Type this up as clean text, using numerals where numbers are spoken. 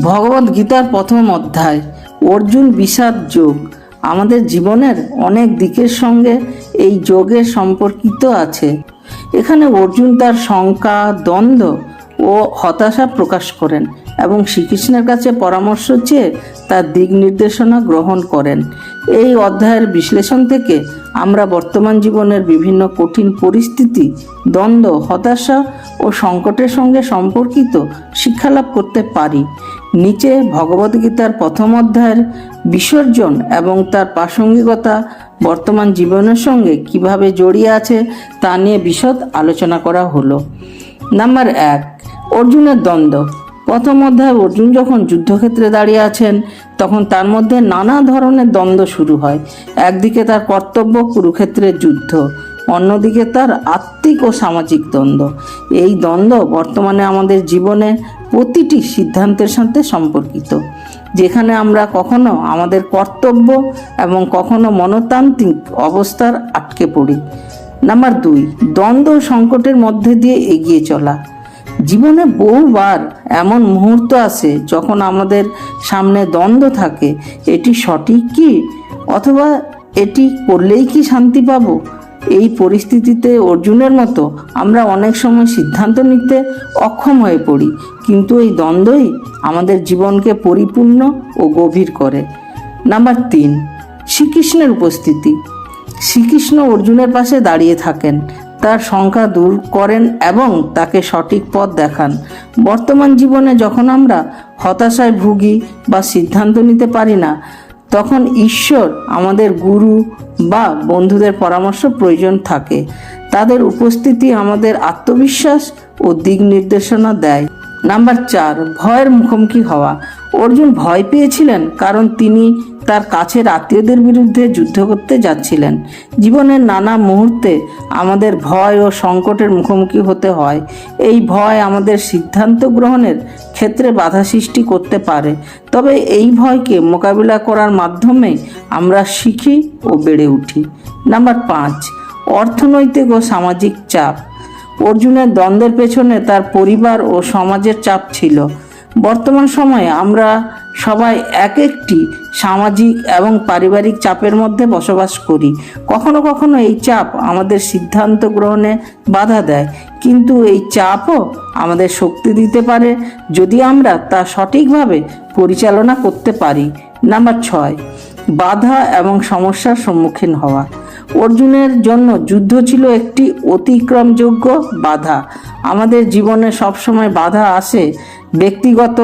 ভগবদ গীতার প্রথম অধ্যায় অর্জুন বিষাদ যোগ। আমাদের জীবনের অনেক দিকের সঙ্গে এই যোগের সম্পর্কিত আছে। এখানে অর্জুন তার শঙ্কা, দ্বন্দ্ব ও হতাশা প্রকাশ করেন এবং শ্রীকৃষ্ণের কাছে পরামর্শ চেয়ে তার দিক নির্দেশনা গ্রহণ করেন। এই অধ্যায়ের বিশ্লেষণ থেকে আমরা বর্তমান জীবনের বিভিন্ন কঠিন পরিস্থিতি, দ্বন্দ্ব, হতাশা ও সংকটের সঙ্গে সম্পর্কিত শিক্ষালাভ করতে পারি। নিচে ভগবদ্গীতার প্রথম অধ্যায়ের বিসর্জন এবং তার প্রাসঙ্গিকতা বর্তমান জীবনের সঙ্গে কিভাবে জড়িয়ে আছে তা নিয়ে বিশদ আলোচনা করা হলো। নাম্বার 1, অর্জুনের দ্বন্দ্ব। প্রথম অধ্যায়ে অর্জুন যখন যুদ্ধক্ষেত্রে দাঁড়িয়ে আছেন তখন তার মধ্যে নানা ধরনের দ্বন্দ্ব শুরু হয়। একদিকে তার কর্তব্য কুরুক্ষেত্রের যুদ্ধ, অন্যদিকে তার আত্মিক ও সামাজিক দ্বন্দ্ব। এই দ্বন্দ্ব বর্তমানে আমাদের জীবনে প্রতিটি সিদ্ধান্তের সাথে সম্পর্কিত, যেখানে আমরা কখনো আমাদের কর্তব্য এবং কখনো মনতান্ত্রিক অবস্থার আটকে পড়ি। নাম্বার 2, দ্বন্দ্ব সংকটের মধ্যে দিয়ে এগিয়ে চলা। জীবনে বহুবার এমন মুহূর্ত আসে যখন আমাদের সামনে দ্বন্দ্ব থাকে, এটি সঠিক কি, অথবা এটি করলেই কি শান্তি পাবো। এই পরিস্থিতিতে অর্জুনের মতো আমরা অনেক সময় সিদ্ধান্ত নিতে অক্ষম হয়ে পড়ি, কিন্তু এই দ্বন্দ্বই আমাদের জীবনকে পরিপূর্ণ ও গভীর করে। নাম্বার 3, শ্রীকৃষ্ণের উপস্থিতি। শ্রীকৃষ্ণ অর্জুনের পাশে দাঁড়িয়ে থাকেন, তার শঙ্কা দূর করেন এবং তাকে সঠিক পথ দেখান। বর্তমান জীবনে যখন আমরা হতাশায় ভুগি বা সিদ্ধান্ত নিতে পারি না, তখন ঈশ্বর, আমাদের গুরু বা বন্ধুদের পরামর্শ প্রয়োজন থাকে। তাদের উপস্থিতি আমাদের আত্মবিশ্বাস ও দিক নির্দেশনা দেয়। নাম্বার 4, ভয়ের মুখোমুখি হওয়া। অর্জুন ভয় পেয়েছিলেন কারণ তিনি তার কাছের আত্মীয়দের বিরুদ্ধে যুদ্ধ করতে যাচ্ছিলেন। জীবনের নানা মুহূর্তে আমাদের ভয় ও সংকটের মুখোমুখি হতে হয়। এই ভয় আমাদের সিদ্ধান্ত গ্রহণের ক্ষেত্রে বাধা সৃষ্টি করতে পারে, তবে এই ভয়কে মোকাবিলা করার মাধ্যমে আমরা শিখি ও বেড়ে উঠি। নাম্বার 5, অর্থনৈতিক ও সামাজিক চাপ। অর্জুনের দ্বন্দ্বের পেছনে তার পরিবার ও সমাজের চাপ ছিল। বর্তমান সময়ে আমরা সবাই এক একটি সামাজিক এবং পারিবারিক চাপের মধ্যে বসবাস করি। কখনো কখনো এই চাপ আমাদের সিদ্ধান্ত গ্রহণে বাধা দেয়, কিন্তু এই চাপও আমাদের শক্তি দিতে পারে যদি আমরা তা সঠিকভাবে পরিচালনা করতে পারি। নাম্বার 6, বাধা এবং সমস্যার সম্মুখীন হওয়া। অর্জুনের জন্য যুদ্ধ ছিল একটি অতিক্রমযোগ্য বাধা। আমাদের জীবনে সবসময় বাধা আসে, ব্যক্তিগত